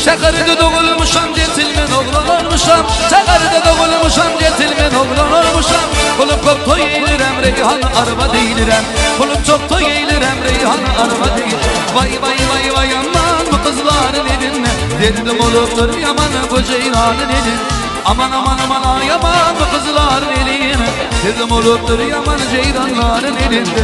Şekeride doğulmuşam, centilmen oğlan olmuşam. Şekeride doğulmuşam, centilmen oğlan olmuşam. Kulum çok toy eğilirem, reyhan araba değilirem. Kulum çok toy eğilirem, reyhan araba değil. Vay vay vay vay aman bu kızların elinle. Derdim oluptur yaman bu ceylanın elin. Aman aman aman ay aman bu kızların eline. Derdim oluptur yaman ceylanların elinde.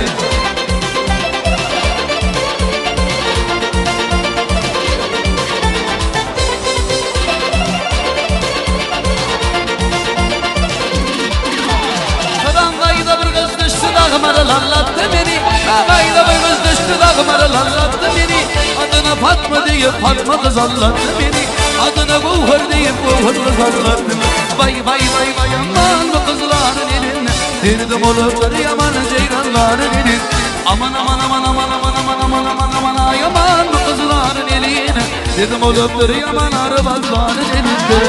Dağımarılallattı beni, dağayla boymuz düştü dağımarılallattı beni. Adına Fatma deyip Fatma kız anlattı beni. Adına Guvhur deyip Guvhur kız anlattı. Vay vay vay vay aman bu kızların eline. Derdim oluptur yaman ceylanların elin. Aman aman aman aman aman aman aman aman aman ay aman bu kızların eline. Derdim oluptur yaman arabazların elinde.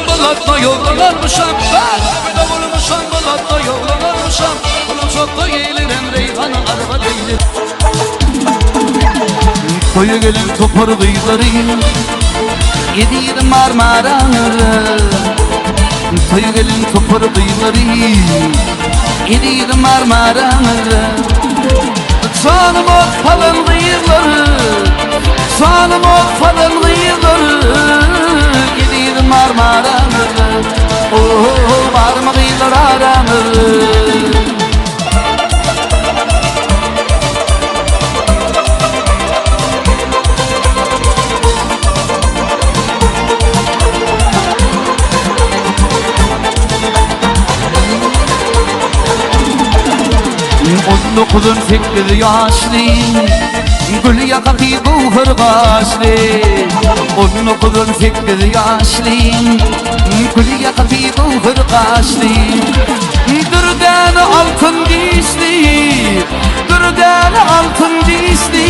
Balatla yollanmışam, ben de bulmuşam, balatla yollanmışam. Kulum çok da gelirim, reyhanı araba değil. Koyu gelin topar kıyıları, yediğim Marmara'nı. Koyu gelin topar kıyıları, yediğim Marmara'nı. Canım o falan kıyıları, canım o falan kıyıları. Marmara'nı, oh varma kıyılar aranı. On dokuzun fikri yaşlı, gül yakakı buhur başlı. On dokuzun fikri yaşlı, gül yakakı buhur başlı. Dürden altın dişli, dürden altın dişli.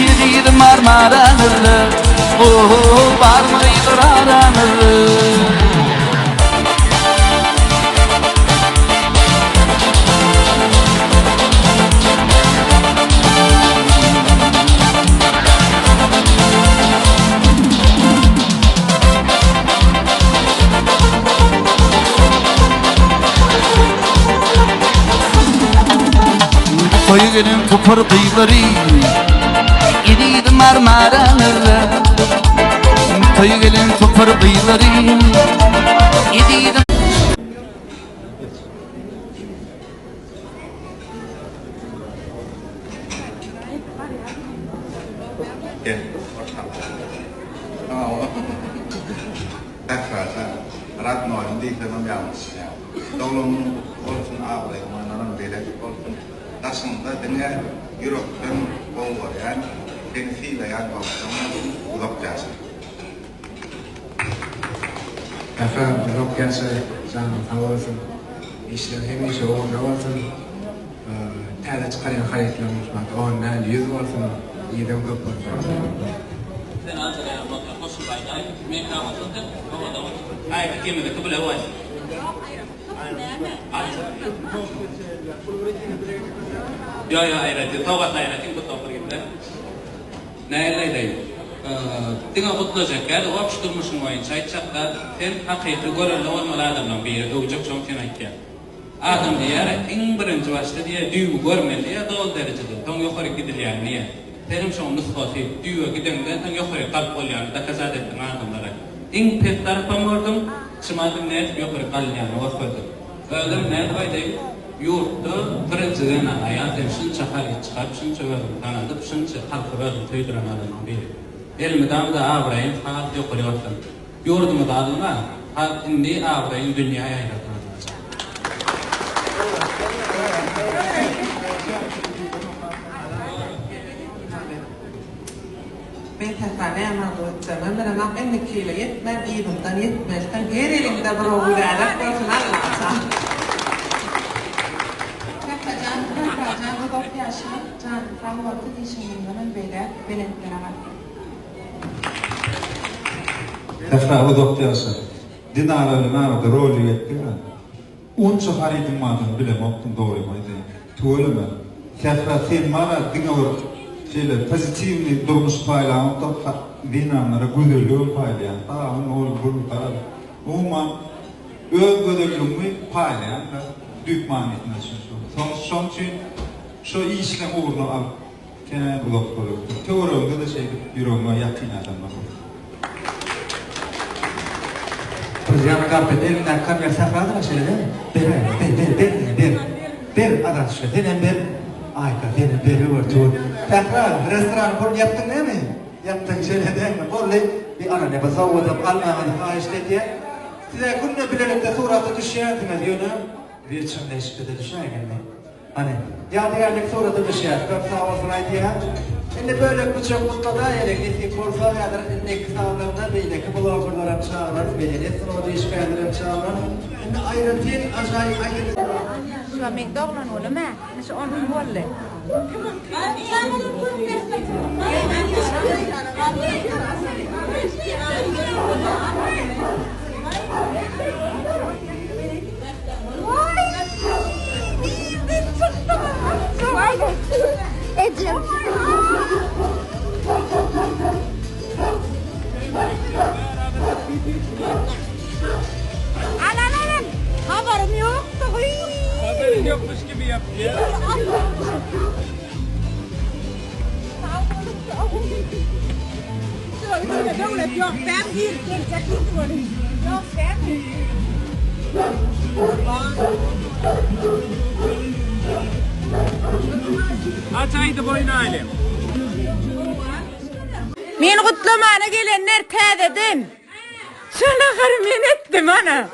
Yediğim Marmara'nı, oh var mıydır aranı. Koyu gelin topar kıyıları, yediğim Marmara'nı. Koyu gelin topar kıyıları, yediğim. Gel, Rat nói đi theo năm dòng, đâu luôn con phân ảo này mà nó làm về đấy con phân ta sống ta tính nghe Europe bên Âu ở đấy bên phi là ăn vào trong gặp trả sự. Efendim, Rokkens'e sen havasın, işte hem iş o havasın, tane çıkaryan kayıtlamış bak, ondan 100 olsun, 7 kapı. Sen anlatır ya, bak, koşu bayda, mekra atıldı, baba da var. Hayır, kim de kabul var. Yo yo, ayrıca tavuk ayrıca kim kutu pergi? Ne? Tinggal kutlu zekat, o yapıştırmışsın oyun. Sayıçakta sen hakiki görürlü olmalı adamdan biri, övecek çok senekya. Adam diyor, en birinci başta diye düğü görmeli diye doğal derecede. Tam yukarı gidilir niye? Terim son nüskası düğü gidenler tam yukarı kalp ol yani da kazad ettin adamlara. En pek tarafım vardım, çımadım net yukarı kal yani orfadım. Öldüm net öyle yurtta birinciden hayatım şunca hali çıkıp şunca verdim tanıdıp şunca halkı verdim tüydüren adamdan biri. Elmi damda avrayın hayat yukarı ortam. Yurdumu da adıma hayat indi avrayın dünyaya yaratmadım. Ben tesadüfen anlattım. Ben ama en nekiyle yetmem iyi bundan yetmez. Sen her elimde bir oğlu alak olsun Allah'a. Can bu doktor yaşa, can kahvaltı dişinin böyle benetlere var. Tefrağı doktorsa. Dinarlı narada rolü yetti mi? Unçu haridin madını bilemoktum doğrumaydı. Tuğulma. Tefrağı sen mara dinavur şeyler pozitivni durmuş paylayan da dinamlara güzelliği paylayan. Dağın oğlu bunu taraf. Umman öz güzelliğimi paylayan da büyük maniyetine son için şu işlem uğruna al. Kenar bu doktoru. Teoriyonda da şeydi, yüreğime yakın adamlar. Prezident Kapet elinden kamera sakladı mı şöyle değil mi? Bir adam şöyle denen bir ayka denen bir var. Tekrar restoran bunu yaptın değil mi? Yaptın şöyle değil mi? Böyle bir ana ne bazavadım almadı işte diye. Size günde birlikte suratı düşüyordunuz diyor. Bir çimde işbede düşüyor yani. Hani yadigarlık suratı düşüyor. Çok sağ olsun ya. Şimdi böyle birçok mutlu da yerek kursa ya da indeki sağlarına değil ki bloggerlara çağırır, belediyesin o değişkenlere çağırır. Şimdi ayrıntıyı acayip ayrıntı. Şu an McDonald's olur mu? Nasıl onun bolle? Ecem. Alan. Haberim yoktu. Haberin yokmuş gibi yaptı ya. Devlet yok. Ben bir gelecek gitmedim. Yok sen. Açaydı boynu alem. Men kutlamana gelenler täzeden. Şuna garı men etdim ana.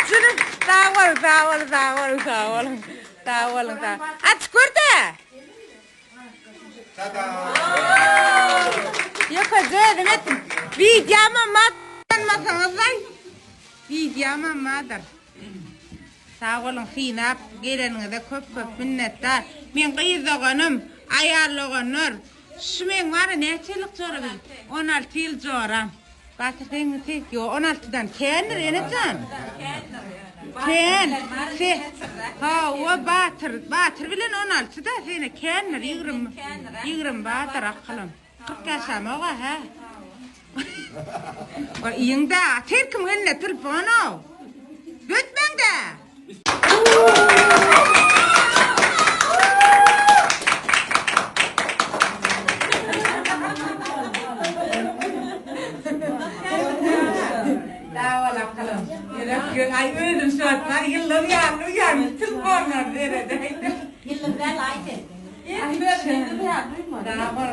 Şuna sağ ol. Aç kurda. Yok dedim ettim. Videoma matmasanız lan. Videoma madar. Sağ olun xinap geleninize köp minnettar. Men qyzganım, ayarlaganlar. Şu men var neçelik sonra bil. 16 yıl sonra. Batırdın tek yo 16'dan kenir enecan. Ken. Ha o batır bilen 16'da seni kenir yigrim batır akılım. 40 yaşama va ha. O iyinde terkim eline telefonu. Götmen de. Ay öldüm şartlar yıllar yarın telefonlar nerede? Yıllar ben ayet. Daha var.